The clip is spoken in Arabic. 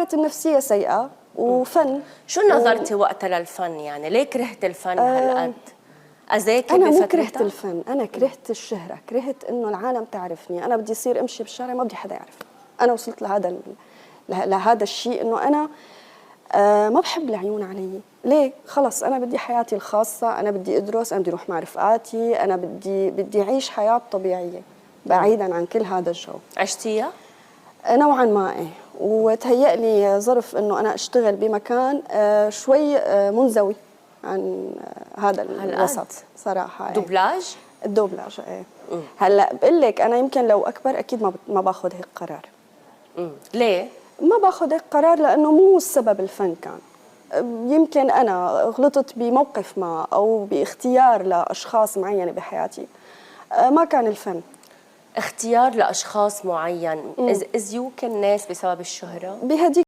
صارت النفسية سيئة وفن. شو نظرتي وقتها للفن؟ يعني ليه كرهت الفن هالقد؟ أذاكي أنا مو بفترتها؟ كرهت الفن، أنا كرهت الشهرة، كرهت إنه العالم تعرفني. أنا بدي أصير أمشي بالشارع ما بدي حدا يعرف. أنا وصلت لهذا الشيء إنه أنا ما بحب العيون علي. ليه؟ خلص أنا بدي حياتي الخاصة، أنا بدي أدرس، أنا بدي أروح مع رفقاتي، أنا بدي أعيش حياة طبيعية بعيدا عن كل هذا الجو. عشتيها؟ نوعا ما إيه. وتهيأ لي ظرف إنه أنا أشتغل بمكان شوي منزوي عن هذا الوسط صراحة. إيه. دوبلاج؟ الدوبلاج إيه. هلا بقول لك أنا يمكن لو أكبر أكيد ما باخذ هيك قرار. ليه؟ ما باخذ هيك قرار لأنه مو السبب الفن كان. يمكن أنا غلطت بموقف ما أو باختيار لأشخاص معينة بحياتي، ما كان الفن. اختيار لأشخاص معين إذ يمكن الناس بسبب الشهرة؟ بهديك